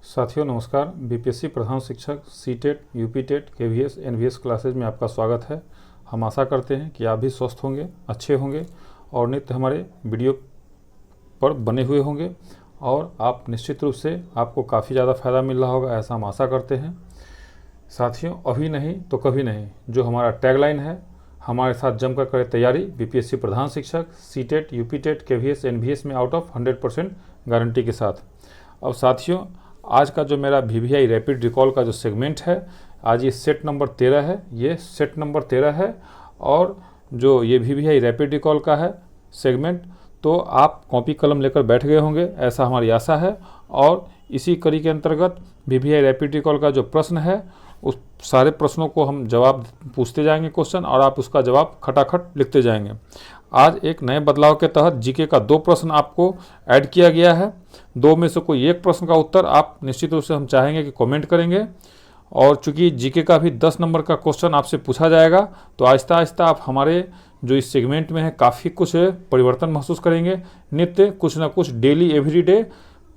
साथियों नमस्कार। बीपीएससी प्रधान शिक्षक CTET, UPTET, KVS, NVS classes में आपका स्वागत है। हम आशा करते हैं कि आप भी स्वस्थ होंगे, अच्छे होंगे और नित्य हमारे वीडियो पर बने हुए होंगे और आप निश्चित रूप से आपको काफ़ी ज़्यादा फ़ायदा मिल रहा होगा, ऐसा हम आशा करते हैं। साथियों, अभी नहीं तो कभी नहीं जो हमारा टैगलाइन है, हमारे साथ जमकर करें तैयारी। बीपीएससी प्रधान शिक्षक सीटेट, यूपीटेट, केवीएस, एनवीएस में आउट ऑफ 100% गारंटी के साथ। अब साथियों, आज का जो मेरा वीवीआई रैपिड रिकॉल का जो सेगमेंट है, आज ये सेट नंबर 13 है। ये सेट नंबर 13 है और जो ये वीवीआई रैपिड रिकॉल का है सेगमेंट, तो आप कॉपी कलम लेकर बैठ गए होंगे, ऐसा हमारी आशा है। और इसी कड़ी के अंतर्गत वीवीआई रैपिड रिकॉल का जो प्रश्न है, उस सारे प्रश्नों को हम जवाब पूछते जाएंगे क्वेश्चन, और आप उसका जवाब खटाखट लिखते जाएंगे। आज एक नए बदलाव के तहत जीके का 2 प्रश्न आपको ऐड किया गया है। 2 में से कोई एक प्रश्न का उत्तर आप निश्चित रूप से हम चाहेंगे कि कमेंट करेंगे। और चूंकि जीके का भी 10 नंबर का क्वेश्चन आपसे पूछा जाएगा, तो आहिस्ता आहिस्ता आप हमारे जो इस सेगमेंट में है काफ़ी कुछ परिवर्तन महसूस करेंगे। नित्य कुछ ना कुछ डेली एवरीडे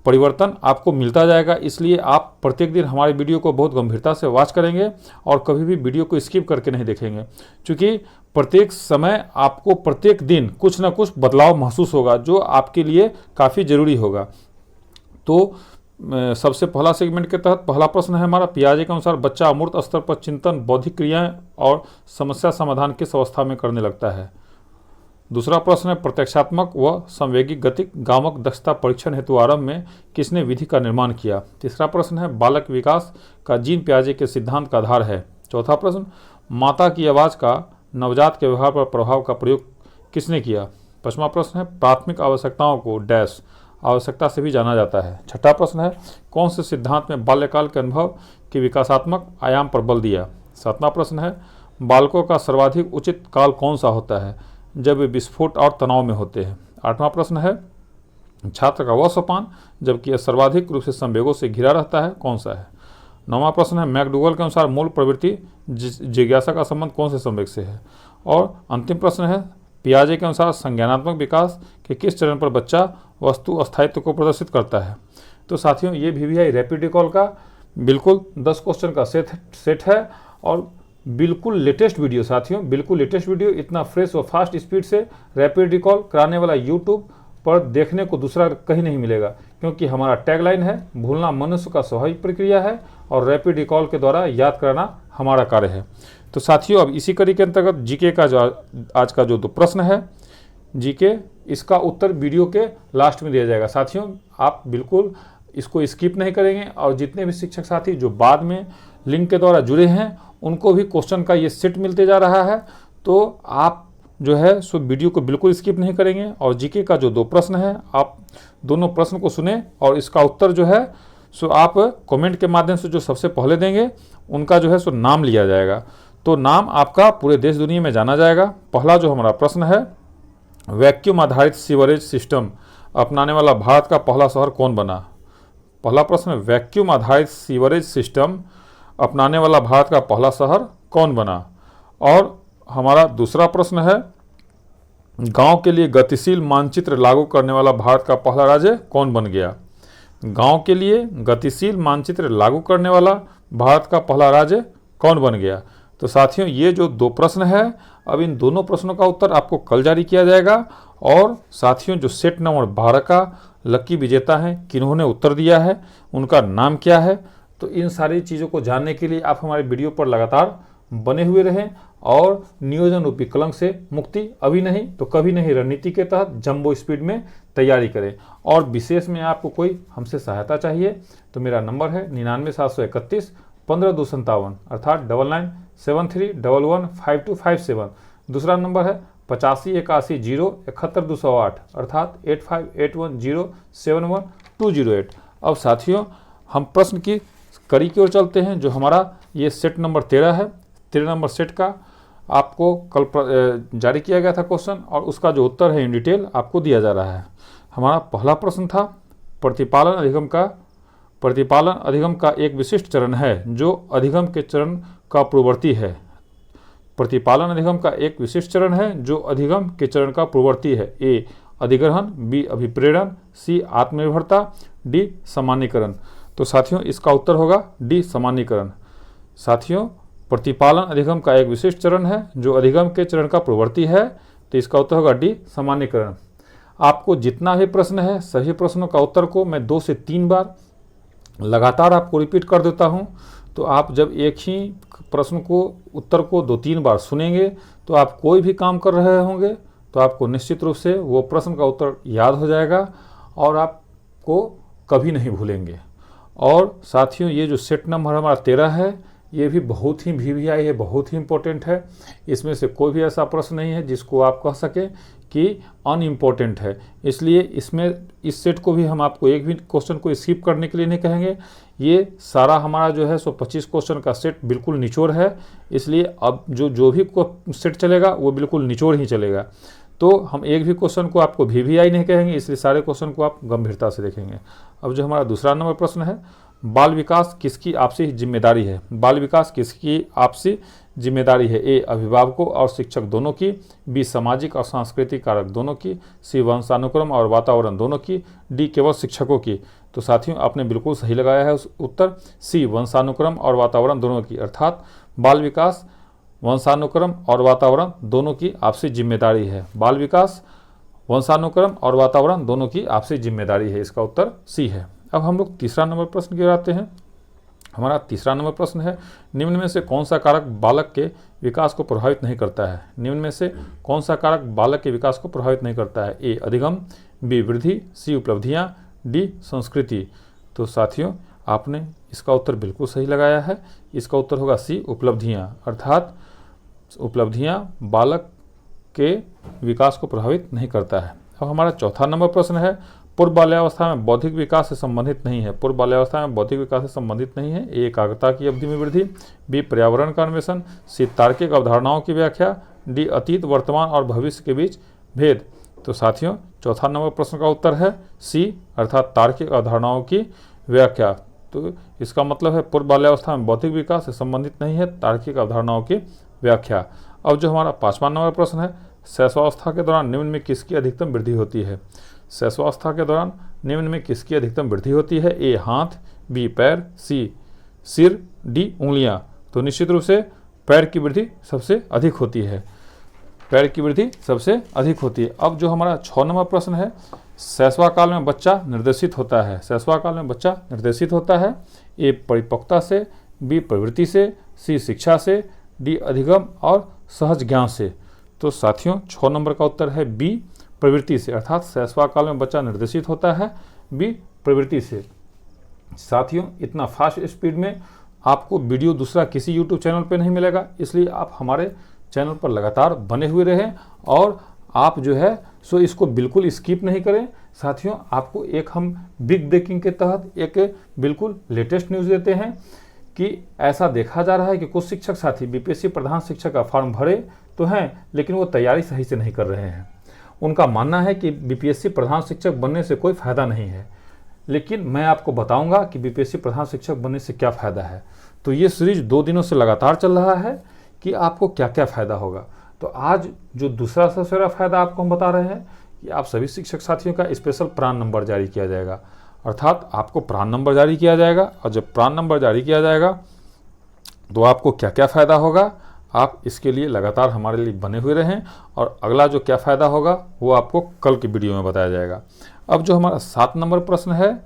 परिवर्तन आपको मिलता जाएगा। इसलिए आप प्रत्येक दिन हमारे वीडियो को बहुत गंभीरता से वॉच करेंगे और कभी भी वीडियो को स्किप करके नहीं देखेंगे, क्योंकि प्रत्येक समय आपको प्रत्येक दिन कुछ ना कुछ बदलाव महसूस होगा जो आपके लिए काफ़ी ज़रूरी होगा। तो सबसे पहला सेगमेंट के तहत पहला प्रश्न है हमारा, पियाजे के अनुसार बच्चा अमूर्त स्तर पर चिंतन, बौद्धिक क्रियाएं और समस्या समाधान किस अवस्था में करने लगता है। दूसरा प्रश्न है, प्रत्यक्षात्मक व संवेगिक गतिक गामक दक्षता परीक्षण हेतु आरंभ में किसने विधि का निर्माण किया। तीसरा प्रश्न है, बालक विकास का जीन पियाजे के सिद्धांत का आधार है। चौथा प्रश्न, माता की आवाज़ का नवजात के व्यवहार पर प्रभाव का प्रयोग किसने किया। पांचवा प्रश्न है, प्राथमिक आवश्यकताओं को डैश आवश्यकता से भी जाना जाता है। छठा प्रश्न है, कौन से सिद्धांत में बाल्यकाल के अनुभव के विकासात्मक आयाम पर बल दिया। सातवां प्रश्न है, बालकों का सर्वाधिक उचित काल कौन सा होता है जब वे विस्फोट और तनाव में होते हैं। आठवां प्रश्न है, छात्र का वह सोपान जबकि यह सर्वाधिक रूप से संवेगों से घिरा रहता है, कौन सा है। नौवां प्रश्न है, मैकडूगल के अनुसार मूल प्रवृत्ति जिज्ञासा का संबंध कौन से संवेग से है। और अंतिम प्रश्न है, पियाजे के अनुसार संज्ञानात्मक विकास के किस चरण पर बच्चा वस्तु अस्थायित्व को प्रदर्शित करता है। तो साथियों, ये वीवीआई रैपिड रिकॉल का बिल्कुल 10 क्वेश्चन का सेट है और बिल्कुल लेटेस्ट वीडियो। साथियों, बिल्कुल लेटेस्ट वीडियो, इतना फ्रेश और फास्ट स्पीड से रैपिड रिकॉल कराने वाला यूट्यूब पर देखने को दूसरा कहीं नहीं मिलेगा, क्योंकि हमारा टैगलाइन है, भूलना मनुष्य का स्वाभाविक प्रक्रिया है और रैपिड रिकॉल के द्वारा याद कराना हमारा कार्य है। तो साथियों, अब इसी कड़ी के अंतर्गत जीके का जो आज का जो 2 प्रश्न है जीके, इसका उत्तर वीडियो के लास्ट में दिया जाएगा। साथियों, आप बिल्कुल इसको स्किप नहीं करेंगे और जितने भी शिक्षक साथी जो बाद में लिंक के द्वारा जुड़े हैं उनको भी क्वेश्चन का ये सेट मिलते जा रहा है, तो आप जो है सो वीडियो को बिल्कुल स्किप नहीं करेंगे। और जीके का जो 2 प्रश्न है, आप दोनों प्रश्न को सुने और इसका उत्तर जो है सो आप कमेंट के माध्यम से जो सबसे पहले देंगे उनका जो है सो नाम लिया जाएगा, तो नाम आपका पूरे देश दुनिया में जाना जाएगा। पहला जो हमारा प्रश्न है, वैक्यूम आधारित सीवरेज सिस्टम अपनाने वाला भारत का पहला शहर कौन बना। पहला प्रश्न, वैक्यूम आधारित सीवरेज सिस्टम अपनाने वाला भारत का पहला शहर कौन बना। और हमारा दूसरा प्रश्न है, गांव के लिए गतिशील मानचित्र लागू करने वाला भारत का पहला राज्य कौन बन गया। गांव के लिए गतिशील मानचित्र लागू करने वाला भारत का पहला राज्य कौन बन गया। तो साथियों, ये जो 2 प्रश्न है, अब इन दोनों प्रश्नों का उत्तर आपको कल जारी किया जाएगा। और साथियों, जो सेट नंबर 12 का लकी विजेता है, किन्होंने उत्तर दिया है, उनका नाम क्या है, तो इन सारी चीज़ों को जानने के लिए आप हमारे वीडियो पर लगातार बने हुए रहें और नियोजन रूपी कलंक से मुक्ति अभी नहीं तो कभी नहीं रणनीति के तहत जंबो स्पीड में तैयारी करें। और विशेष में आपको कोई हमसे सहायता चाहिए तो मेरा नंबर है 99 731 15 अर्थात 9973115257। दूसरा नंबर है 85 81 0 71 208 अर्थात 8581071208। अब साथियों, हम प्रश्न की कड़ी की ओर चलते हैं। जो हमारा ये सेट नंबर 13 है, 13 नंबर सेट का आपको कल जारी किया गया था क्वेश्चन और उसका जो उत्तर है इन डिटेल आपको दिया जा रहा है। हमारा पहला प्रश्न था, प्रतिपालन अधिगम का एक विशिष्ट चरण है जो अधिगम के चरण का पूर्ववर्ती है। प्रतिपालन अधिगम का एक विशिष्ट चरण है जो अधिगम के चरण का पूर्ववर्ती है। ए अधिग्रहण, बी अभिप्रेरण, सी आत्मनिर्भरता, डी सामान्यीकरण। तो साथियों इसका उत्तर होगा डी सामान्यीकरण। साथियों प्रतिपालन अधिगम का एक विशिष्ट चरण है जो अधिगम के चरण का पूर्ववर्ती है, तो इसका उत्तर होगा डी सामान्यीकरण। आपको जितना भी प्रश्न है सभी प्रश्नों का उत्तर को मैं 2 से 3 बार लगातार आपको रिपीट कर देता हूं, तो आप जब एक ही प्रश्न को उत्तर को 2-3 बार सुनेंगे तो आप कोई भी काम कर रहे होंगे तो आपको निश्चित रूप से वो प्रश्न का उत्तर याद हो जाएगा और आपको कभी नहीं भूलेंगे। और साथियों ये जो सेट नंबर हमारा 13 है ये भी बहुत ही VVI है, बहुत ही इम्पोर्टेंट है। इसमें से कोई भी ऐसा प्रश्न नहीं है जिसको आप कह सकें कि अनइम्पोर्टेंट है, इसलिए इसमें इस सेट को भी हम आपको एक भी क्वेश्चन को स्किप करने के लिए नहीं कहेंगे। ये सारा हमारा जो है 25 क्वेश्चन का सेट बिल्कुल निचोड़ है, इसलिए अब जो भी सेट चलेगा वो बिल्कुल निचोड़ ही चलेगा। तो हम एक भी क्वेश्चन को आपको VVI नहीं कहेंगे, इसलिए सारे क्वेश्चन को आप गंभीरता से देखेंगे। अब जो हमारा दूसरा नंबर प्रश्न है, बाल विकास किसकी आपसी जिम्मेदारी है? बाल विकास किसकी आपसी जिम्मेदारी है? ए अभिभावकों और शिक्षक दोनों की, बी सामाजिक और सांस्कृतिक कारक दोनों की, सी वंशानुक्रम और वातावरण दोनों की, डी केवल शिक्षकों की। तो साथियों आपने बिल्कुल सही लगाया है उस उत्तर, सी वंशानुक्रम और वातावरण दोनों की, अर्थात बाल विकास वंशानुक्रम और वातावरण दोनों की आपसी जिम्मेदारी है। बाल विकास वंशानुक्रम और वातावरण दोनों की आपसी जिम्मेदारी है, इसका उत्तर सी है। अब हम लोग तीसरा नंबर प्रश्न की ओर आते हैं। हमारा तीसरा नंबर प्रश्न है, निम्न में से कौन सा कारक बालक के विकास को प्रभावित नहीं करता है? निम्न में से कौन सा कारक बालक के विकास को प्रभावित नहीं करता है? ए अधिगम, बी वृद्धि, सी उपलब्धियां, डी संस्कृति। तो साथियों आपने इसका उत्तर बिल्कुल सही लगाया है, इसका उत्तर होगा सी उपलब्धियां, अर्थात उपलब्धियां बालक के विकास को प्रभावित नहीं करता है। अब हमारा चौथा नंबर प्रश्न है, पूर्व बाल्यावस्था में बौद्धिक विकास से संबंधित नहीं है। पूर्व बाल्यावस्था में बौद्धिक विकास से संबंधित नहीं है। ए एकाग्रता की अवधि में वृद्धि, बी पर्यावरण का अन्वेषण, सी तार्किक अवधारणाओं की व्याख्या, डी अतीत वर्तमान और भविष्य के बीच भेद। तो साथियों चौथा नंबर प्रश्न का उत्तर है सी, अर्थात तार्किक अवधारणाओं की व्याख्या। तो इसका मतलब है पूर्व बाल्यावस्था में बौद्धिक विकास से संबंधित नहीं है, तार्किक अवधारणाओं की व्याख्या। अब जो हमारा 5वां नंबर प्रश्न है, शैशवावस्था के दौरान निम्न में किसकी अधिकतम वृद्धि होती है? शैशवावस्था के दौरान निम्न में किसकी अधिकतम वृद्धि होती है? ए हाथ, बी पैर, सी सिर, डी उंगलियां। तो निश्चित रूप से पैर की वृद्धि सबसे अधिक होती है, पैर की वृद्धि सबसे अधिक होती है। अब जो हमारा 6 नंबर प्रश्न है, शैशवा काल में बच्चा निर्देशित होता है। शैशवा काल में बच्चा निर्देशित होता है। ए परिपक्वता से, बी प्रवृत्ति से, सी शिक्षा से, डी अधिगम और सहज ज्ञान से। तो साथियों 6 नंबर का उत्तर है बी प्रवृत्ति से, अर्थात शैशवा काल में बच्चा निर्देशित होता है बी प्रवृत्ति से। साथियों इतना फास्ट स्पीड में आपको वीडियो दूसरा किसी यूट्यूब चैनल पे नहीं मिलेगा, इसलिए आप हमारे चैनल पर लगातार बने हुए रहें और आप जो है सो इसको बिल्कुल स्किप नहीं करें। साथियों आपको एक हम बिग ब्रेकिंग के तहत एक बिल्कुल लेटेस्ट न्यूज़ देते हैं कि ऐसा देखा जा रहा है कि कुछ शिक्षक साथी बीपीएससी प्रधान शिक्षक का फॉर्म भरे तो हैं, लेकिन वो तैयारी सही से नहीं कर रहे हैं। उनका मानना है कि बीपीएससी प्रधान शिक्षक बनने से कोई फ़ायदा नहीं है, लेकिन मैं आपको बताऊंगा कि बीपीएससी प्रधान शिक्षक बनने से क्या फ़ायदा है। तो ये सीरीज 2 दिनों से लगातार चल रहा है कि आपको क्या क्या फ़ायदा होगा। तो आज जो दूसरा सबसे बड़ा फ़ायदा आपको हम बता रहे हैं कि आप सभी शिक्षक साथियों का स्पेशल प्राण नंबर जारी किया जाएगा, अर्थात आपको प्राण नंबर जारी किया जाएगा। और जब प्राण नंबर जारी किया जाएगा तो आपको क्या क्या फ़ायदा होगा, आप इसके लिए लगातार हमारे लिए बने हुए रहें और अगला जो क्या फ़ायदा होगा वो आपको कल की वीडियो में बताया जाएगा। अब जो हमारा 7 नंबर प्रश्न है,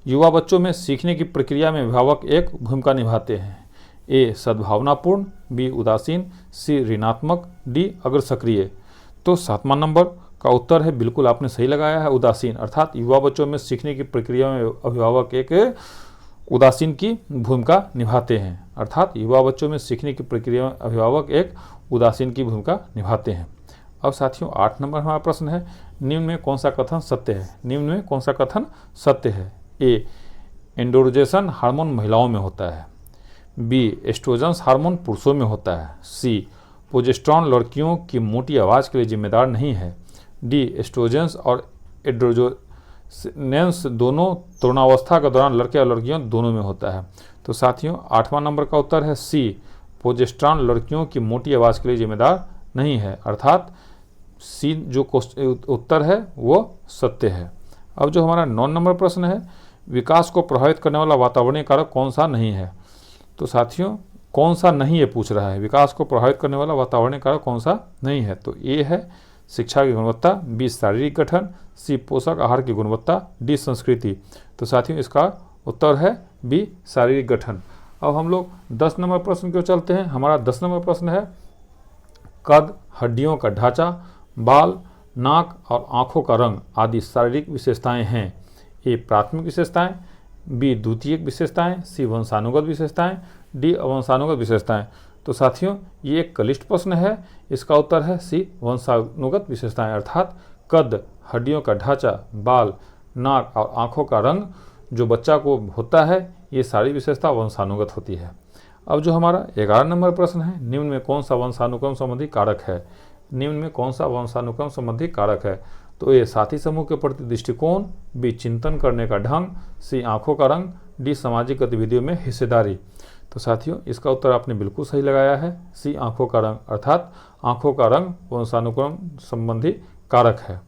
युवा बच्चों में सीखने की प्रक्रिया में अभिभावक एक भूमिका निभाते हैं। ए सद्भावनापूर्ण, बी उदासीन, सी ऋणात्मक, डी अग्र सक्रिय। तो 7वां नंबर का उत्तर है बिल्कुल आपने सही लगाया है, उदासीन, अर्थात युवा बच्चों में सीखने की प्रक्रिया में अभिभावक एक उदासीन की भूमिका निभाते हैं, अर्थात युवा बच्चों में सीखने की प्रक्रिया में अभिभावक एक उदासीन की भूमिका निभाते हैं। अब साथियों 8 नंबर हमारा प्रश्न है, निम्न में कौन सा कथन सत्य है? निम्न में कौन सा कथन सत्य है? ए एंड्रोजन हार्मोन महिलाओं में होता है, बी एस्ट्रोजन हार्मोन पुरुषों में होता है, सी प्रोजेस्टेरॉन लड़कियों की मोटी आवाज़ के लिए जिम्मेदार नहीं है, डी एस्ट्रोजेंस और एड्रोजेनेंस दोनों तरुणावस्था के दौरान लड़के और लड़कियों दोनों में होता है। तो साथियों 8वां नंबर का उत्तर है सी प्रोजेस्टेरॉन लड़कियों की मोटी आवाज़ के लिए जिम्मेदार नहीं है, अर्थात सी जो उत्तर है वो सत्य है। अब जो हमारा 9 नंबर प्रश्न है, विकास को प्रभावित करने वाला वातावरणीय कारक कौन सा नहीं है? तो साथियों कौन सा नहीं ये पूछ रहा है, विकास को प्रभावित करने वाला वातावरणीय कारक कौन सा नहीं है? तो ए है शिक्षा की गुणवत्ता, बी शारीरिक गठन, सी पोषक आहार की गुणवत्ता, डी संस्कृति। तो साथियों इसका उत्तर है बी शारीरिक गठन। अब हम लोग 10 नंबर प्रश्न क्यों चलते हैं। हमारा 10 नंबर प्रश्न है कद, हड्डियों का ढांचा, बाल, नाक और आँखों का रंग आदि शारीरिक विशेषताएं हैं। ए प्राथमिक विशेषताएं, बी द्वितीयक विशेषताएं, सी वंशानुगत विशेषताएं, डी अवंशानुगत विशेषताएं। तो साथियों ये एक क्लिष्ट प्रश्न है, इसका उत्तर है सी वंशानुगत विशेषताएं, अर्थात कद, हड्डियों का ढांचा, बाल, नाक और आँखों का रंग जो बच्चा को होता है ये सारी विशेषता वंशानुगत होती है। अब जो हमारा 11 नंबर प्रश्न है, निम्न में कौन सा वंशानुक्रम संबंधी कारक है? निम्न में कौन सा वंशानुक्रम संबंधी कारक है? तो ए साथी समूह के प्रति दृष्टिकोण, बी चिंतन करने का ढंग, सी आँखों का रंग, डी सामाजिक गतिविधियों में हिस्सेदारी। तो साथियों इसका उत्तर आपने बिल्कुल सही लगाया है, सी आँखों का रंग, अर्थात आँखों का रंग वंशानुक्रम संबंधी कारक है।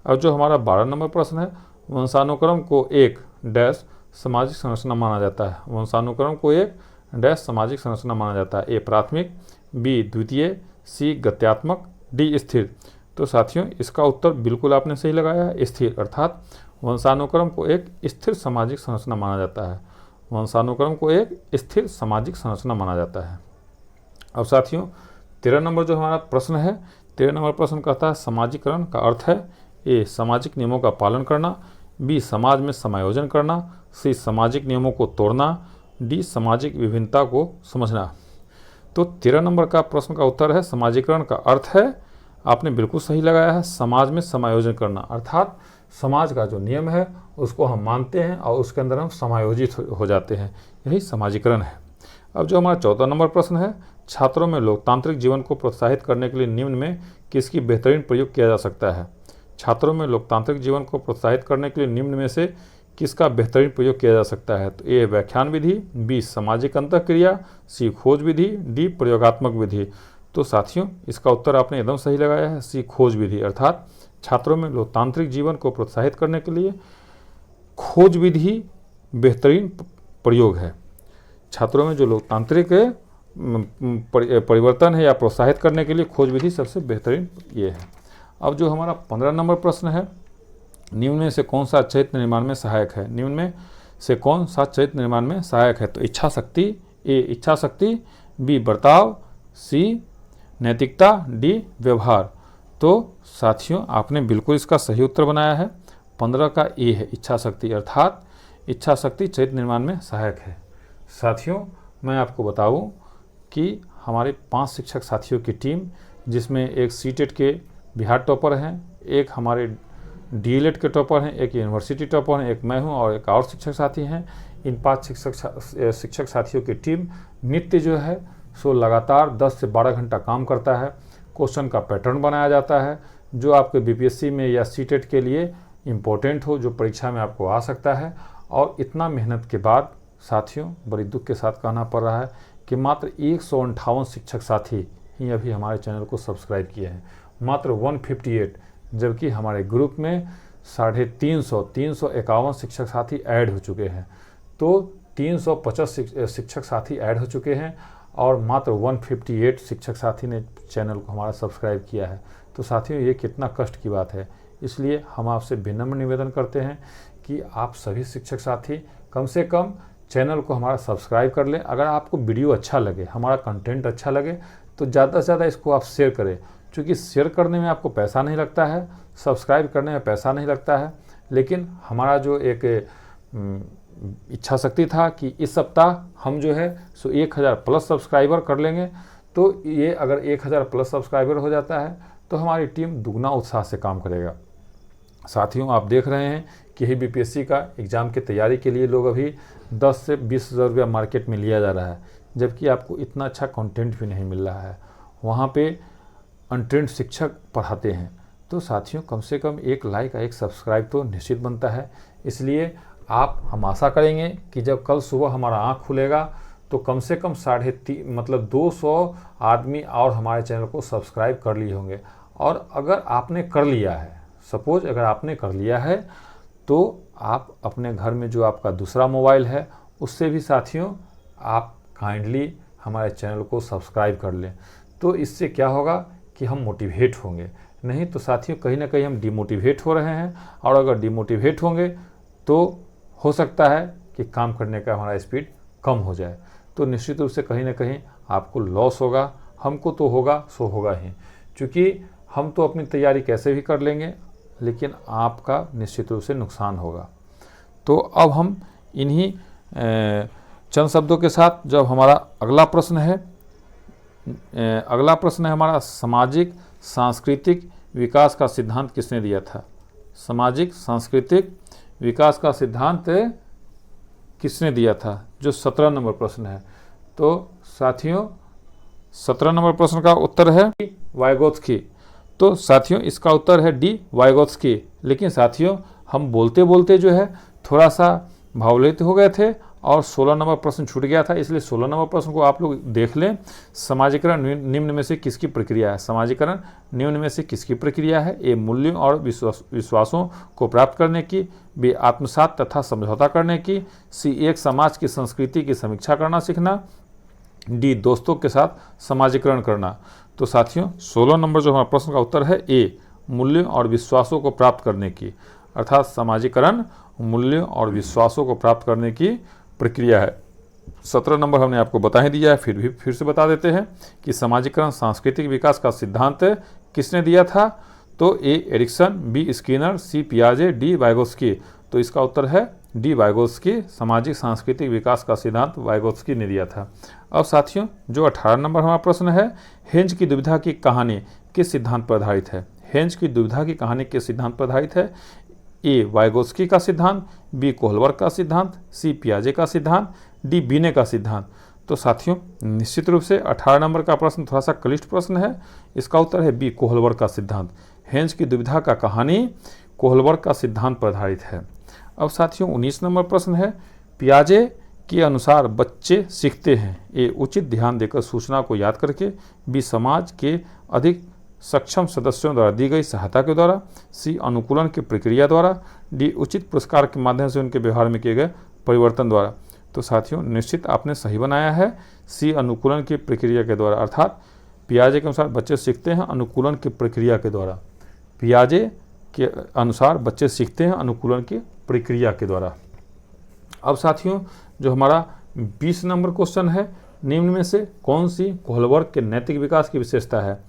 अब जो हमारा 12 नंबर प्रश्न है, वंशानुक्रम को एक डैश सामाजिक संरचना माना जाता है। वंशानुक्रम को एक डैश सामाजिक संरचना माना जाता है। ए प्राथमिक, बी द्वितीय, सी गत्यात्मक, डी स्थिर। तो साथियों इसका उत्तर बिल्कुल आपने सही लगाया है, स्थिर, अर्थात वंशानुक्रम को एक स्थिर सामाजिक संरचना माना जाता है। वंशानुक्रम को एक स्थिर सामाजिक संरचना माना जाता है। अब साथियों 13 नंबर जो हमारा प्रश्न है, 13 नंबर प्रश्न कहता है सामाजिकरण का अर्थ है ए सामाजिक नियमों का पालन करना, बी समाज में समायोजन करना, सी सामाजिक नियमों को तोड़ना, डी सामाजिक विभिन्नता को समझना। तो 13 नंबर का प्रश्न का उत्तर है सामाजिकरण का अर्थ है, आपने बिल्कुल सही लगाया है, समाज में समायोजन करना, अर्थात समाज का जो नियम है उसको हम मानते हैं और उसके अंदर हम समायोजित हो जाते हैं, यही समाजीकरण है। अब जो हमारा 14 नंबर प्रश्न है, छात्रों में लोकतांत्रिक जीवन को प्रोत्साहित करने के लिए निम्न में किसकी बेहतरीन प्रयोग किया जा सकता है? छात्रों में लोकतांत्रिक जीवन को प्रोत्साहित करने के लिए निम्न में से किसका बेहतरीन प्रयोग किया जा सकता है? तो ए व्याख्यान विधि, बी सामाजिक अंतःक्रिया, सी खोज विधि, डी प्रयोगात्मक विधि। तो साथियों इसका उत्तर आपने एकदम सही लगाया है, सी खोज विधि, अर्थात छात्रों में लोकतांत्रिक जीवन को प्रोत्साहित करने के लिए खोज विधि बेहतरीन प्रयोग है। छात्रों में जो लोकतांत्रिक परिवर्तन है या प्रोत्साहित करने के लिए खोज विधि सबसे बेहतरीन ये है। अब जो हमारा 15 नंबर प्रश्न है, निम्न में से कौन सा चरित्र निर्माण में सहायक है? निम्न में से कौन सा चरित्र निर्माण में सहायक है? तो इच्छा शक्ति, ए इच्छा शक्ति, बी बर्ताव, सी नैतिकता, डी व्यवहार। तो साथियों आपने बिल्कुल इसका सही उत्तर बनाया है, 15 का ए है इच्छा शक्ति, अर्थात इच्छा शक्ति चरित्र निर्माण में सहायक है। साथियों मैं आपको बताऊं कि हमारे 5 शिक्षक साथियों की टीम, जिसमें एक सीटेट के बिहार टॉपर हैं, एक हमारे डीएलएड के टॉपर हैं, एक यूनिवर्सिटी टॉपर हैं, एक मैं हूं और एक और शिक्षक साथी हैं। इन 5 शिक्षक साथियों की टीम नित्य जो है सो लगातार 10 से 12 घंटा काम करता है। क्वेश्चन का पैटर्न बनाया जाता है जो आपके बीपीएससी में या सीटेट के लिए इम्पोर्टेंट हो, जो परीक्षा में आपको आ सकता है। और इतना मेहनत के बाद साथियों बड़ी दुख के साथ कहना पड़ रहा है कि मात्र 158 शिक्षक साथी ही अभी हमारे चैनल को सब्सक्राइब किए हैं, मात्र 158, जबकि हमारे ग्रुप में 351 शिक्षक साथी ऐड हो चुके हैं। तो 350 शिक्षक साथी ऐड हो चुके हैं और मात्र 158 शिक्षक साथी ने चैनल को हमारा सब्सक्राइब किया है। तो साथियों ये कितना कष्ट की बात है। इसलिए हम आपसे विनम्र निवेदन करते हैं कि आप सभी शिक्षक साथी कम से कम चैनल को हमारा सब्सक्राइब कर लें। अगर आपको वीडियो अच्छा लगे, हमारा कंटेंट अच्छा लगे, तो ज़्यादा से ज़्यादा इसको आप शेयर करें, क्योंकि शेयर करने में आपको पैसा नहीं लगता है, सब्सक्राइब करने में पैसा नहीं लगता है। लेकिन हमारा जो एक इच्छा शक्ति था कि इस सप्ताह हम जो है सो 1000 प्लस सब्सक्राइबर कर लेंगे। तो ये अगर 1000 प्लस सब्सक्राइबर हो जाता है तो हमारी टीम दुगना उत्साह से काम करेगा। साथियों आप देख रहे हैं कि यही बीपीएससी का एग्ज़ाम की तैयारी के लिए लोग अभी 10 से 20 हज़ार रुपया मार्केट में लिया जा रहा है, जबकि आपको इतना अच्छा कंटेंट भी नहीं मिल रहा है। वहाँ पे अनट्रेंड शिक्षक पढ़ाते हैं। तो साथियों कम से कम एक लाइक एक सब्सक्राइब तो निश्चित बनता है। इसलिए हम आशा करेंगे कि जब कल सुबह हमारा आँख खुलेगा तो कम से कम 200 आदमी और हमारे चैनल को सब्सक्राइब कर लिए होंगे। और अगर आपने कर लिया है, सपोज अगर आपने कर लिया है, तो आप अपने घर में जो आपका दूसरा मोबाइल है उससे भी साथियों आप काइंडली हमारे चैनल को सब्सक्राइब कर लें। तो इससे क्या होगा कि हम मोटिवेट होंगे, नहीं तो साथियों कहीं ना कहीं हम डिमोटिवेट हो रहे हैं, और अगर डिमोटिवेट होंगे तो हो सकता है कि काम करने का हमारा स्पीड कम हो जाए। तो निश्चित रूप से कहीं ना कहीं आपको लॉस होगा, हमको तो होगा, सो होगा ही, क्योंकि हम तो अपनी तैयारी कैसे भी कर लेंगे लेकिन आपका निश्चित रूप से नुकसान होगा। तो अब हम इन्हीं चंद शब्दों के साथ जब हमारा अगला प्रश्न है हमारा, सामाजिक सांस्कृतिक विकास का सिद्धांत किसने दिया था? सामाजिक सांस्कृतिक विकास का सिद्धांत किसने दिया था, जो 17 नंबर प्रश्न है। तो साथियों 17 नंबर प्रश्न का उत्तर है वाइगोत्स्की। तो साथियों इसका उत्तर है डी वाइगोत्स्की। लेकिन साथियों हम बोलते बोलते जो है थोड़ा सा भावुलित हो गए थे और 16 नंबर प्रश्न छूट गया था, इसलिए 16 नंबर प्रश्न को आप लोग देख लें। समाजीकरण निम्न में से किसकी प्रक्रिया है? समाजीकरण निम्न में से किसकी प्रक्रिया है? ए मूल्यों और विश्वासों को प्राप्त करने की, बी आत्मसात तथा समझौता करने की, सी एक समाज की संस्कृति की समीक्षा करना सीखना, डी दोस्तों के साथ समाजीकरण करना। तो साथियों 16 नंबर जो हमारा प्रश्न का उत्तर है ए मूल्यों और विश्वासों को प्राप्त करने की, अर्थात समाजीकरण मूल्यों और विश्वासों को प्राप्त करने की प्रक्रिया है। 17 नंबर हमने आपको बता ही दिया है, फिर से बता देते हैं कि समाजीकरण सांस्कृतिक विकास का सिद्धांत किसने दिया था? तो ए एरिक्सन, बी स्किनर, सी पियाजे, डी वाइगोत्स्की। तो इसका उत्तर है डी वाइगोत्स्की। सामाजिक सांस्कृतिक विकास का सिद्धांत वाइगोत्स्की ने दिया था। अब साथियों जो 18 नंबर हमारा प्रश्न है, हेंज की दुविधा की कहानी किस सिद्धांत पर आधारित है? हेंज की दुविधा की कहानी किस सिद्धांत पर आधारित है? ए वाइगोत्स्की का सिद्धांत, बी कोहलबर्ग का सिद्धांत, सी पियाजे का सिद्धांत, डी बीने का सिद्धांत। तो साथियों निश्चित रूप से 18 नंबर का प्रश्न थोड़ा सा क्लिष्ट प्रश्न है, इसका उत्तर है बी कोहलबर्ग का सिद्धांत। हेंज की दुविधा का कहानी कोहलबर्ग का सिद्धांत पर आधारित है। अब साथियों 19 नंबर प्रश्न है, पियाजे के अनुसार बच्चे सीखते हैं। ए उचित ध्यान देकर सूचना को याद करके, बी समाज के अधिक सक्षम सदस्यों द्वारा दी गई सहायता के द्वारा, सी अनुकूलन की प्रक्रिया द्वारा, डी उचित पुरस्कार के माध्यम से उनके व्यवहार में किए गए परिवर्तन द्वारा। तो साथियों निश्चित आपने सही बनाया है, सी अनुकूलन की प्रक्रिया के द्वारा, अर्थात पियाजे के अनुसार बच्चे सीखते हैं अनुकूलन की प्रक्रिया के द्वारा। पियाजे के अनुसार बच्चे सीखते हैं अनुकूलन की प्रक्रिया के द्वारा। अब साथियों जो हमारा 20 नंबर क्वेश्चन है, निम्न में से कौन सी कोहलबर्ग के नैतिक विकास की विशेषता है?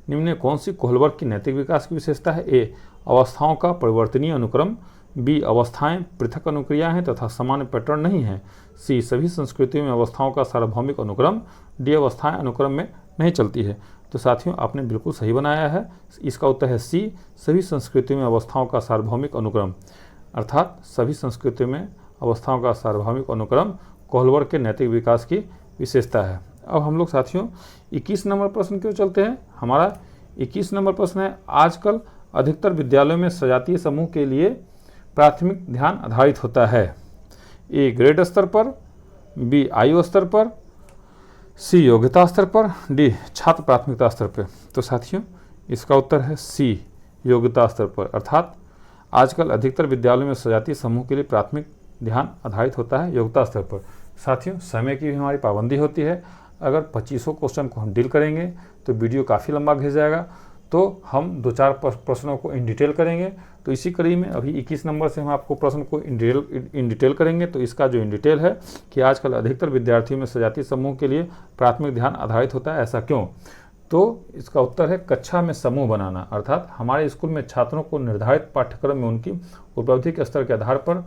निम्न में कौन सी कोहलबर्ग की नैतिक विकास की विशेषता है? ए अवस्थाओं का परिवर्तनीय अनुक्रम, बी अवस्थाएं पृथक अनुक्रिया हैं तथा सामान्य पैटर्न नहीं है, सी सभी संस्कृतियों में अवस्थाओं का सार्वभौमिक अनुक्रम, डी अवस्थाएं अनुक्रम में नहीं चलती है। तो साथियों आपने बिल्कुल सही बनाया है, इसका उत्तर है सी सभी संस्कृतियों में अवस्थाओं का सार्वभौमिक अनुक्रम, अर्थात सभी संस्कृतियों में अवस्थाओं का सार्वभौमिक अनुक्रम कोहलबर्ग के नैतिक विकास की विशेषता है। अब हम लोग साथियों 21 नंबर प्रश्न क्यों चलते हैं। हमारा 21 नंबर प्रश्न है, आजकल अधिकतर विद्यालयों में सजातीय समूह के लिए प्राथमिक ध्यान आधारित होता है। ए ग्रेड स्तर पर, बी आयु स्तर पर, सी योग्यता स्तर पर, डी छात्र प्राथमिकता स्तर पर। तो साथियों इसका उत्तर है सी योग्यता स्तर पर, अर्थात आजकल अधिकतर विद्यालयों में सजातीय समूह के लिए प्राथमिक ध्यान आधारित होता है योग्यता स्तर पर। साथियों समय की भी हमारी पाबंदी होती है, अगर 2500 क्वेश्चन को हम डील करेंगे तो वीडियो काफ़ी लंबा घिस जाएगा, तो हम 2-4 प्रश्नों को इन डिटेल करेंगे। तो इसी कड़ी में अभी 21 नंबर से हम आपको प्रश्न को इन डिटेल करेंगे। तो इसका जो इन डिटेल है कि आजकल अधिकतर विद्यार्थियों में सजातीय समूह के लिए प्राथमिक ध्यान आधारित होता है, ऐसा क्यों? तो इसका उत्तर है कक्षा में समूह बनाना, अर्थात हमारे स्कूल में छात्रों को निर्धारित पाठ्यक्रम में उनकी उपलब्धि के स्तर के आधार पर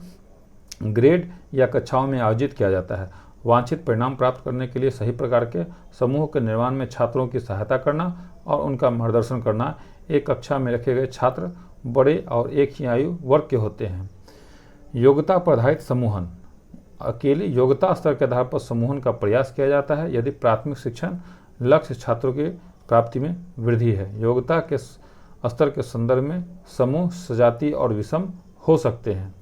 ग्रेड या कक्षाओं में आयोजित किया जाता है। वांछित परिणाम प्राप्त करने के लिए सही प्रकार के समूह के निर्माण में छात्रों की सहायता करना और उनका मार्गदर्शन करना। एक कक्षा में रखे गए छात्र बड़े और एक ही आयु वर्ग के होते हैं। योग्यता पर आधारित समूहन, अकेले योग्यता स्तर के आधार पर समूहन का प्रयास किया जाता है यदि प्राथमिक शिक्षण लक्ष्य छात्रों की प्राप्ति में वृद्धि है। योग्यता के स्तर के संदर्भ में समूह सजातीय और विषम हो सकते हैं।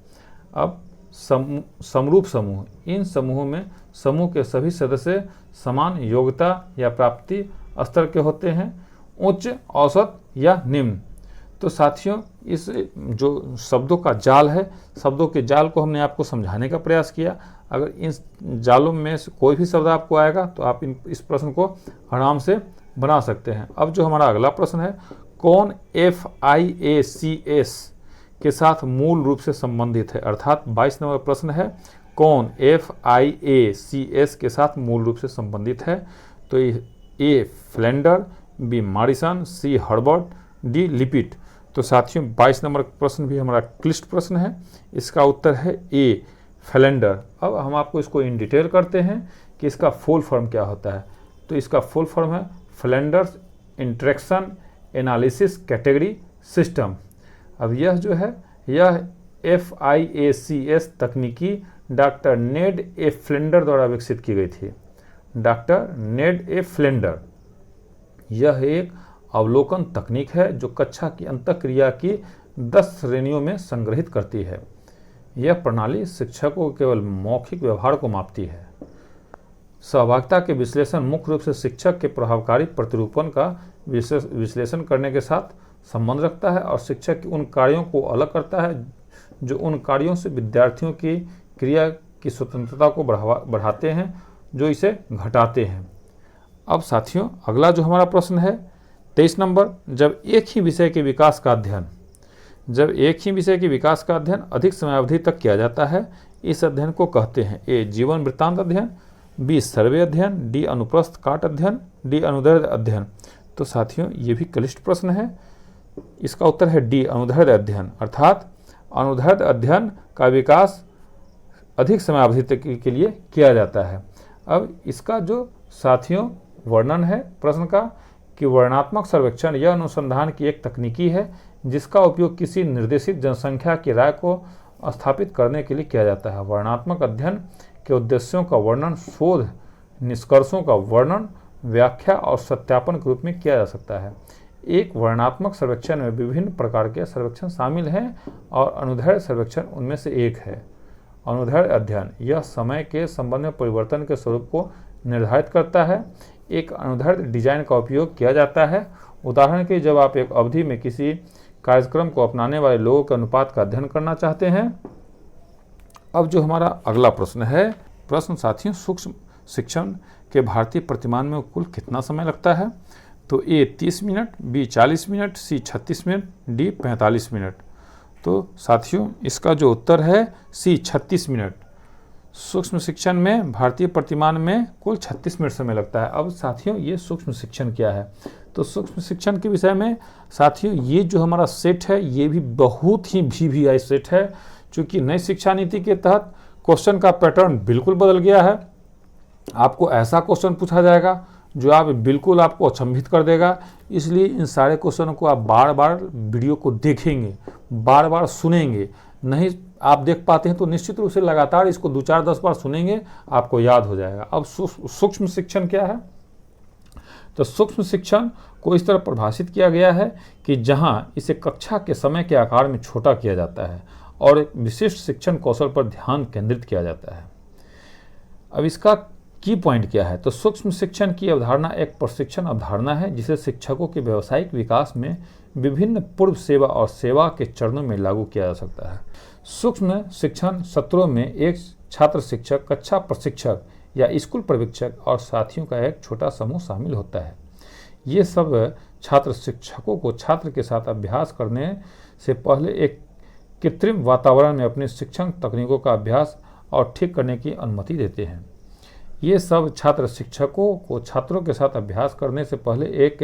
अब समरूप समूह, इन समूहों में समूह के सभी सदस्य समान योग्यता या प्राप्ति स्तर के होते हैं, उच्च, औसत या निम्न। तो साथियों, इस जो शब्दों का जाल है, शब्दों के जाल को हमने आपको समझाने का प्रयास किया। अगर इन जालों में से कोई भी शब्द आपको आएगा तो आप इस प्रश्न को आराम से बना सकते हैं। अब जो हमारा अगला प्रश्न है, कौन FIACS के साथ मूल रूप से संबंधित है, अर्थात 22 नंबर प्रश्न है, कौन FIACS के साथ मूल रूप से संबंधित है। तो A Flander, B Morrison, C Herbert, D लिपिट। तो साथियों 22 नंबर प्रश्न भी हमारा क्लिष्ट प्रश्न है, इसका उत्तर है A फ्लेंडर। अब हम आपको इसको इन डिटेल करते हैं कि इसका फुल फॉर्म क्या होता है। तो इसका फुल फॉर्म है Flanders interaction analysis category system. अब यह जो है, यह FIACS तकनीकी डॉक्टर नेड ए फ्लेंडर द्वारा विकसित की गई थी। डॉक्टर नेड ए फ्लेंडर, यह एक अवलोकन तकनीक है जो कक्षा की अंतःक्रिया की 10 श्रेणियों में संग्रहित करती है। यह प्रणाली शिक्षकों को केवल मौखिक व्यवहार को मापती है। सहभागिता के विश्लेषण मुख्य रूप से शिक्षक के प्रभावकारी प्रतिरूपण का विश्लेषण करने के साथ संबंध रखता है और शिक्षक के उन कार्यों को अलग करता है जो उन कार्यों से विद्यार्थियों की क्रिया की स्वतंत्रता को बढ़ाते हैं, जो इसे घटाते हैं। अब साथियों, अगला जो हमारा प्रश्न है 23 नंबर, जब एक ही विषय के विकास का अध्ययन अधिक समयावधि तक किया जाता है, इस अध्ययन को कहते हैं A जीवन वृत्तांत अध्ययन, B सर्वे अध्ययन, D अनुप्रस्थ काट अध्ययन, D अनुदैर्ध्य अध्ययन। तो साथियों, ये भी क्लिष्ट प्रश्न है, इसका उत्तर है D अनुदैर्ध्य अध्ययन, अर्थात अनुदैर्ध्य अध्ययन का विकास अधिक समयावधि तक के लिए किया जाता है। अब इसका जो साथियों वर्णन है प्रश्न का, कि वर्णनात्मक सर्वेक्षण यह अनुसंधान की एक तकनीकी है जिसका उपयोग किसी निर्देशित जनसंख्या की राय को स्थापित करने के लिए किया जाता है। वर्णनात्मक अध्ययन के उद्देश्यों का वर्णन शोध निष्कर्षों का वर्णन, व्याख्या और सत्यापन के रूप में किया जा सकता है। एक वर्णनात्मक सर्वेक्षण में विभिन्न प्रकार के सर्वेक्षण शामिल हैं और अनुदैर्ध्य सर्वेक्षण उनमें से एक है। अनुदैर्ध्य अध्ययन यह समय के संबंध में परिवर्तन के स्वरूप को निर्धारित करता है। एक अनुदैर्ध्य डिजाइन का उपयोग किया जाता है, उदाहरण के जब आप एक अवधि में किसी कार्यक्रम को अपनाने वाले लोगों के अनुपात का अध्ययन करना चाहते हैं। अब जो हमारा अगला प्रश्न है, प्रश्न साथियों, सूक्ष्म शिक्षण के भारतीय प्रतिमान में कुल कितना समय लगता है। तो A 30 minute, B 40 minute, C 36 minute, D 45 minute. तो साथियों, इसका जो उत्तर है C 36 मिनट। सूक्ष्म शिक्षण में भारतीय प्रतिमान में कुल 36 मिनट समय लगता है। अब साथियों, ये सूक्ष्म शिक्षण क्या है। तो सूक्ष्म शिक्षण के विषय में साथियों, ये जो हमारा सेट है ये भी बहुत ही VVI सेट है, क्योंकि नई शिक्षा नीति के तहत क्वेश्चन का पैटर्न बिल्कुल बदल गया है। आपको ऐसा क्वेश्चन पूछा जाएगा जो आप बिल्कुल आपको अचंभित कर देगा। इसलिए इन सारे क्वेश्चनों को आप बार बार वीडियो को देखेंगे, बार बार सुनेंगे। नहीं आप देख पाते हैं तो निश्चित रूप से लगातार इसको 2, 4, 10 बार सुनेंगे, आपको याद हो जाएगा। अब सूक्ष्म शिक्षण क्या है। तो सूक्ष्म शिक्षण को इस तरह परिभाषित किया गया है कि जहां इसे कक्षा के समय के आकार में छोटा किया जाता है और एक विशिष्ट शिक्षण कौशल पर ध्यान केंद्रित किया जाता है। अब इसका की पॉइंट क्या है। तो सूक्ष्म शिक्षण की अवधारणा एक प्रशिक्षण अवधारणा है जिसे शिक्षकों के व्यावसायिक विकास में विभिन्न पूर्व सेवा और सेवा के चरणों में लागू किया जा सकता है। सूक्ष्म शिक्षण सत्रों में एक छात्र शिक्षक, कक्षा प्रशिक्षक या स्कूल प्रशिक्षक और साथियों का एक छोटा समूह शामिल होता है। ये सब छात्र शिक्षकों को छात्र के साथ अभ्यास करने से पहले एक कृत्रिम वातावरण में अपनी शिक्षण तकनीकों का अभ्यास और ठीक करने की अनुमति देते हैं। ये सब छात्र शिक्षकों को छात्रों के साथ अभ्यास करने से पहले एक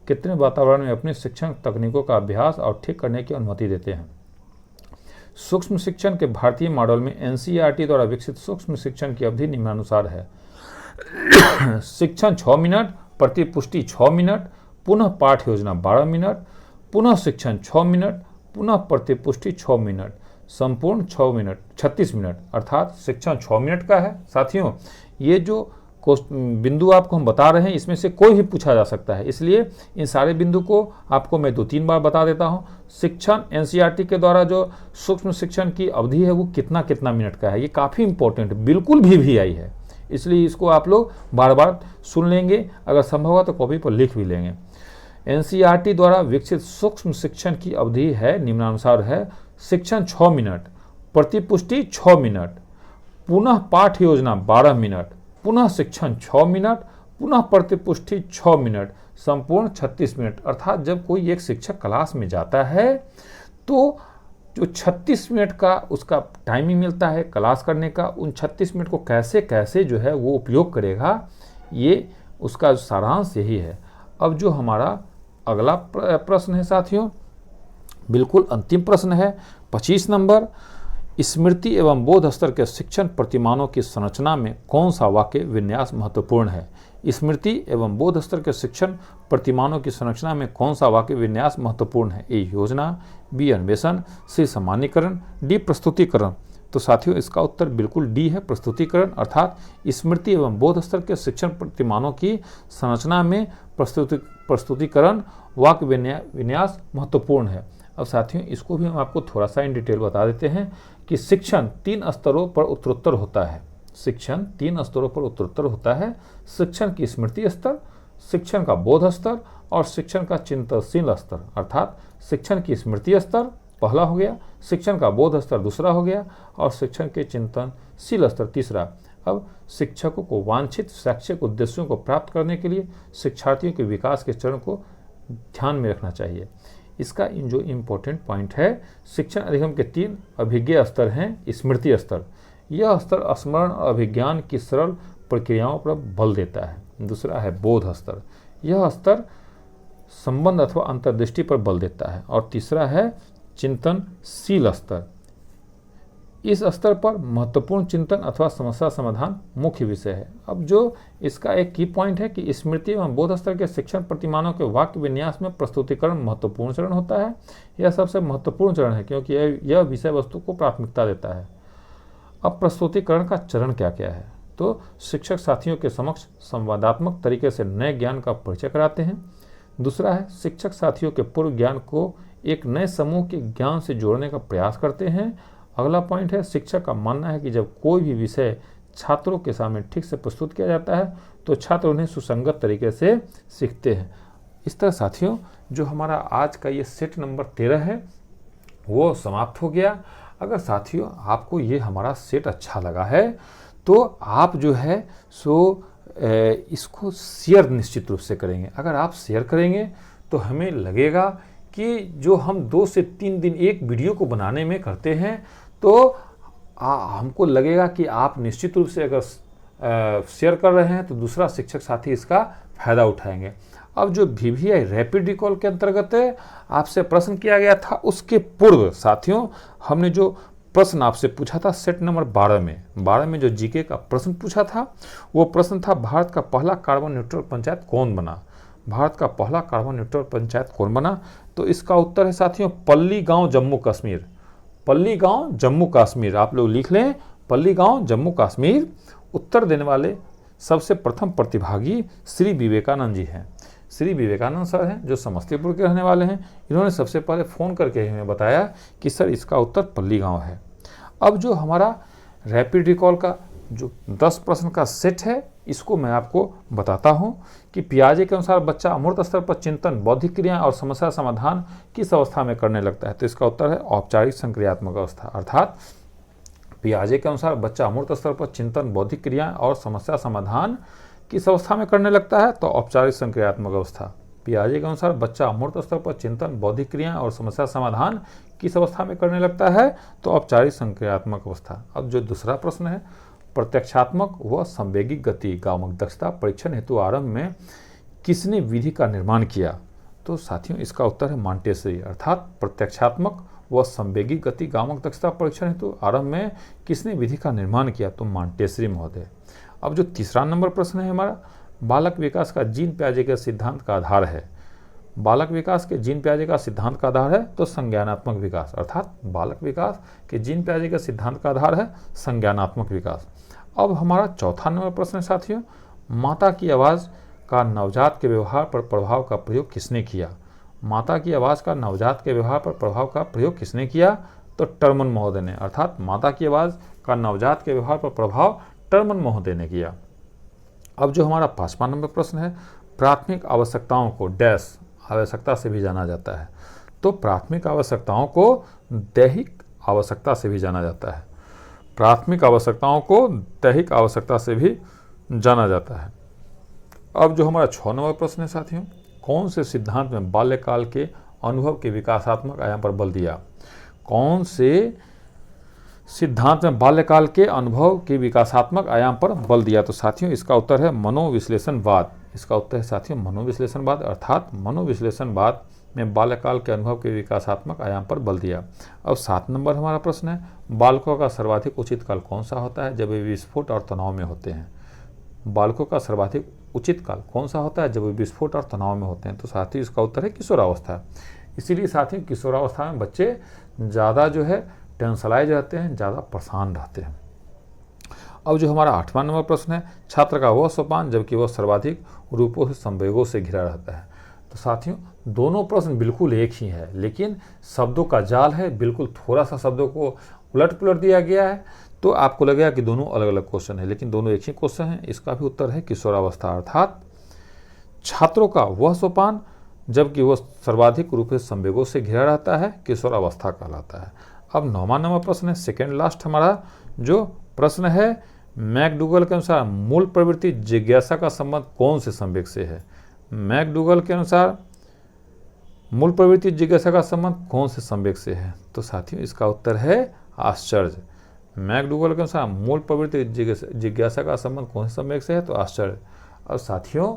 कृत्रिम वातावरण में अपनी शिक्षण तकनीकों का अभ्यास और ठीक करने की अनुमति देते हैं। सूक्ष्म शिक्षण के भारतीय मॉडल में NCERT द्वारा विकसित सूक्ष्म शिक्षण की अवधि निम्नानुसार है। शिक्षण 6 मिनट, प्रतिपुष्टि 6 मिनट, पुनः पाठ योजना 12 मिनट, पुनः शिक्षण 6 मिनट, पुनः प्रतिपुष्टि 6 मिनट, संपूर्ण 36 मिनट, अर्थात शिक्षण 6 मिनट का है। साथियों, ये जो बिंदु आपको हम बता रहे हैं इसमें से कोई भी पूछा जा सकता है, इसलिए इन सारे बिंदु को आपको मैं 2-3 बार बता देता हूं। शिक्षण NCERT के द्वारा जो सूक्ष्म शिक्षण की अवधि है वो कितना मिनट का है, ये काफ़ी इंपॉर्टेंट बिल्कुल VVI है, इसलिए इसको आप लोग बार बार सुन लेंगे, अगर संभव हो तो कॉपी पर लिख भी लेंगे। एनसीईआरटी द्वारा विकसित सूक्ष्म शिक्षण की अवधि है निम्नानुसार है: शिक्षण 6 मिनट, प्रतिपुष्टि 6 मिनट, पुनः पाठ योजना 12 मिनट, पुनः शिक्षण 6 मिनट, पुनः प्रतिपुष्टि 6 मिनट, संपूर्ण 36 मिनट। अर्थात जब कोई एक शिक्षक क्लास में जाता है तो जो 36 मिनट का उसका टाइमिंग मिलता है क्लास करने का, उन 36 मिनट को कैसे कैसे जो है वो उपयोग करेगा, ये उसका सारांश यही है। अब जो हमारा अगला प्रश्न है साथियों, बिल्कुल अंतिम प्रश्न है 25 नंबर: स्मृति एवं बोध स्तर के शिक्षण प्रतिमानों की संरचना में कौन सा वाक्य विन्यास महत्वपूर्ण है? स्मृति एवं बोध स्तर के शिक्षण प्रतिमानों की संरचना में कौन सा वाक्य विन्यास महत्वपूर्ण है? ए योजना, बी अन्वेषण, सी सामान्यीकरण, डी प्रस्तुतिकरण। तो साथियों इसका उत्तर बिल्कुल डी है, प्रस्तुतिकरण। अर्थात स्मृति एवं बोध स्तर के शिक्षण प्रतिमानों की संरचना में प्रस्तुतिकरण वाक्य विन्यास महत्वपूर्ण है। अब साथियों इसको भी हम आपको थोड़ा सा इन डिटेल बता देते हैं कि शिक्षण 3 स्तरों पर उत्तरोत्तर होता है। शिक्षण 3 स्तरों पर उत्तरोत्तर होता है: शिक्षण की स्मृति स्तर, शिक्षण का बोध स्तर और शिक्षण का चिंतनशील स्तर। अर्थात शिक्षण की स्मृति स्तर पहला हो गया, शिक्षण का बोध स्तर दूसरा हो गया और शिक्षण के चिंतनशील स्तर तीसरा। अब शिक्षकों को वांछित शैक्षिक उद्देश्यों को प्राप्त करने के लिए शिक्षार्थियों के विकास के चरण को ध्यान में रखना चाहिए। इसका जो इम्पोर्टेंट पॉइंट है, शिक्षण अधिगम के 3 अभिज्ञ स्तर हैं। स्मृति स्तर, यह स्तर स्मरण और अभिज्ञान की सरल प्रक्रियाओं पर बल देता है। दूसरा है बोध स्तर, यह स्तर संबंध अथवा अंतर्दृष्टि पर बल देता है। और तीसरा है चिंतनशील स्तर, इस स्तर पर महत्वपूर्ण चिंतन अथवा समस्या समाधान मुख्य विषय है। अब जो इसका एक की पॉइंट है कि स्मृति एवं बोध स्तर के शिक्षण प्रतिमानों के वाक्य विन्यास में प्रस्तुतिकरण महत्वपूर्ण चरण होता है। यह सबसे महत्वपूर्ण चरण है क्योंकि यह विषय वस्तु को प्राथमिकता देता है। अब प्रस्तुतिकरण का चरण क्या क्या है? तो शिक्षक साथियों के समक्ष संवादात्मक तरीके से नए ज्ञान का परिचय कराते हैं। दूसरा है शिक्षक साथियों के पूर्व ज्ञान को एक नए समूह के ज्ञान से जोड़ने का प्रयास करते हैं। अगला पॉइंट है शिक्षक का मानना है कि जब कोई भी विषय छात्रों के सामने ठीक से प्रस्तुत किया जाता है तो छात्र उन्हें सुसंगत तरीके से सीखते हैं। इस तरह साथियों जो हमारा आज का ये सेट नंबर 13 है वो समाप्त हो गया। अगर साथियों आपको ये हमारा सेट अच्छा लगा है तो आप जो है सो इसको शेयर निश्चित रूप से करेंगे। अगर आप शेयर करेंगे तो हमें लगेगा कि जो हम 2 से 3 दिन एक वीडियो को बनाने में करते हैं तो हमको लगेगा कि आप निश्चित रूप से अगर शेयर कर रहे हैं तो दूसरा शिक्षक साथी इसका फ़ायदा उठाएंगे। अब जो VVI रैपिड रिकॉल के अंतर्गत आपसे प्रश्न किया गया था उसके पूर्व साथियों हमने जो प्रश्न आपसे पूछा था सेट नंबर 12 में जो जीके का प्रश्न पूछा था वो प्रश्न था भारत का पहला कार्बन न्यूट्रल पंचायत कौन बना? भारत का पहला कार्बन न्यूट्रल पंचायत कौन बना? तो इसका उत्तर है साथियों पल्ली गांव जम्मू कश्मीर। पल्ली गांव जम्मू कश्मीर, आप लोग लिख लें पल्ली गांव जम्मू कश्मीर। उत्तर देने वाले सबसे प्रथम प्रतिभागी श्री विवेकानंद जी हैं। श्री विवेकानंद सर हैं जो समस्तीपुर के रहने वाले हैं। इन्होंने सबसे पहले फ़ोन करके हमें बताया कि सर इसका उत्तर पल्ली गांव है। अब जो हमारा रैपिड रिकॉल का जो 10 प्रश्न का सेट है इसको मैं आपको बताता हूं कि पियाजे के अनुसार बच्चा अमूर्त स्तर पर चिंतन, बौद्धिक क्रिया और समस्या समाधान किस अवस्था में करने लगता है? तो इसका उत्तर है औपचारिक संक्रियात्मक अवस्था। अर्थात पियाजे के अनुसार बच्चा अमूर्त स्तर पर चिंतन, बौद्धिक क्रिया और समस्या समाधान किस अवस्था में करने लगता है? तो औपचारिक संक्रियात्मक अवस्था। पियाजे के अनुसार बच्चा अमूर्त स्तर पर चिंतन, बौद्धिक क्रिया और समस्या समाधान किस अवस्था में करने लगता है? तो औपचारिक संक्रियात्मक अवस्था। अब जो दूसरा प्रश्न है प्रत्यक्षात्मक व संवेगिक गति गामक दक्षता परीक्षण हेतु आरंभ में किसने विधि का निर्माण किया? तो साथियों इसका उत्तर है मॉन्टेसरी। अर्थात प्रत्यक्षात्मक व संवेगिक गति गामक दक्षता परीक्षण हेतु आरंभ में किसने विधि का निर्माण किया? तो मॉन्टेसरी महोदय। अब जो तीसरा नंबर प्रश्न है हमारा बालक विकास का जीन पियाजे के सिद्धांत का आधार है। बालक विकास के जीन पियाजे का सिद्धांत का आधार है तो संज्ञानात्मक विकास। अर्थात बालक विकास के जीन पियाजे के सिद्धांत का आधार है संज्ञानात्मक विकास। अब हमारा चौथा नंबर प्रश्न है साथियों माता की आवाज़ का नवजात के व्यवहार पर प्रभाव का प्रयोग किसने किया? माता की आवाज़ का नवजात के व्यवहार पर प्रभाव का प्रयोग किसने किया? तो टर्मन महोदय ने। अर्थात माता की आवाज़ का नवजात के व्यवहार पर प्रभाव टर्मन महोदय ने किया। अब जो हमारा 5वां नंबर प्रश्न है प्राथमिक आवश्यकताओं को डैश आवश्यकता से भी जाना जाता है। तो प्राथमिक आवश्यकताओं को दैहिक आवश्यकता से भी जाना जाता है। प्राथमिक आवश्यकताओं को दैहिक आवश्यकता से भी जाना जाता है। अब जो हमारा 6 नंबर प्रश्न है साथियों, कौन से सिद्धांत में बाल्यकाल के अनुभव के विकासात्मक आयाम पर बल दिया? कौन से सिद्धांत में बाल्यकाल के अनुभव के विकासात्मक आयाम पर बल दिया? तो साथियों इसका उत्तर है मनोविश्लेषणवाद। इसका उत्तर है साथियों मनोविश्लेषणवाद, अर्थात मनोविश्लेषणवाद में बाल्यकाल के अनुभव के विकासात्मक आयाम पर बल दिया। अब 7 नंबर हमारा प्रश्न है, बालकों का सर्वाधिक उचित काल कौन सा होता है जब वे विस्फोट और तनाव में होते हैं? बालकों का सर्वाधिक उचित काल कौन सा होता है जब वे विस्फोट और तनाव में होते हैं? तो साथियों इसका उत्तर है किशोरावस्था। इसीलिए साथियों किशोरावस्था में बच्चे ज़्यादा जो है टेंशनाइज रहते हैं, ज़्यादा परेशान रहते हैं। अब जो हमारा 8वां नंबर प्रश्न है, छात्र का वह सोपान जबकि वह सर्वाधिक रूपों से संवेगों से घिरा रहता है। तो साथियों दोनों प्रश्न बिल्कुल एक ही है, लेकिन शब्दों का जाल है, बिल्कुल थोड़ा सा शब्दों को उलट पुलट दिया गया है, तो आपको लगेगा कि दोनों अलग अलग क्वेश्चन है, लेकिन दोनों एक ही क्वेश्चन है। इसका भी उत्तर है किशोरावस्था, अर्थात छात्रों का वह सोपान जबकि वह सर्वाधिक रूप से संवेगों से घिरा रहता है, किशोरावस्था कहलाता है। अब 9वां नंबर प्रश्न है, सेकेंड लास्ट हमारा जो प्रश्न है, मैकडूगल के अनुसार मूल प्रवृत्ति जिज्ञासा का संबंध कौन से संवेग से है? मैकडूगल के अनुसार मूल प्रवृत्ति जिज्ञासा का संबंध कौन से संवेग से है? तो साथियों इसका उत्तर है आश्चर्य। मैकडूगल के अनुसार मूल प्रवृत्ति जिज्ञासा का संबंध कौन से संवेग से है? तो आश्चर्य। और साथियों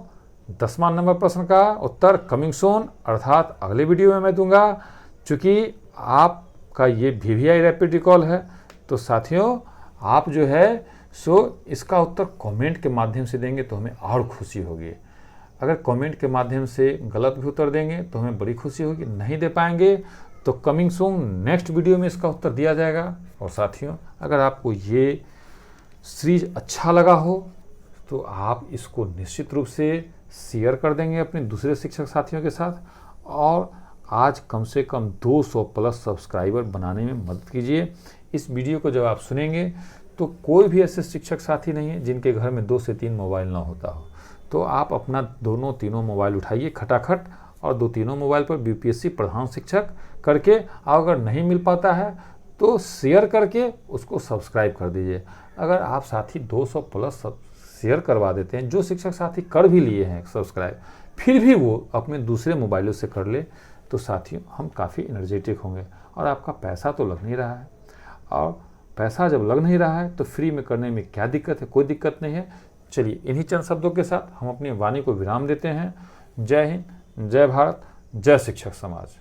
10वां नंबर प्रश्न का उत्तर कमिंग सून, अर्थात अगले वीडियो में मैं दूंगा। चूँकि आपका ये VVI रैपिड रिकॉल है, तो साथियों आप जो है सो इसका उत्तर कमेंट के माध्यम से देंगे तो हमें और खुशी होगी। अगर कमेंट के माध्यम से गलत भी उत्तर देंगे तो हमें बड़ी खुशी होगी, नहीं दे पाएंगे तो कमिंग सून नेक्स्ट वीडियो में इसका उत्तर दिया जाएगा। और साथियों अगर आपको ये सीरीज अच्छा लगा हो तो आप इसको निश्चित रूप से शेयर कर देंगे अपने दूसरे शिक्षक साथियों के साथ, और आज कम से कम 200 प्लस सब्सक्राइबर बनाने में मदद कीजिए। इस वीडियो को जब आप सुनेंगे तो कोई भी ऐसे शिक्षक साथी नहीं है जिनके घर में 2 से 3 मोबाइल ना होता हो, तो आप अपना दोनों तीनों मोबाइल उठाइए खटाखट और 2-3 मोबाइल पर BPSC प्रधान शिक्षक करके, अगर नहीं मिल पाता है तो शेयर करके उसको सब्सक्राइब कर दीजिए। अगर आप साथी 200 प्लस शेयर करवा देते हैं, जो शिक्षक साथी कर भी लिए हैं सब्सक्राइब, फिर भी वो अपने दूसरे मोबाइलों से कर ले, तो साथियों हम काफ़ी एनर्जेटिक होंगे। और आपका पैसा तो लग नहीं रहा है, और पैसा जब लग नहीं रहा है तो फ्री में करने में क्या दिक्कत है? कोई दिक्कत नहीं है। चलिए इन्हीं चंद शब्दों के साथ हम अपनी वाणी को विराम देते हैं। जय हिंद, जय भारत, जय शिक्षक समाज।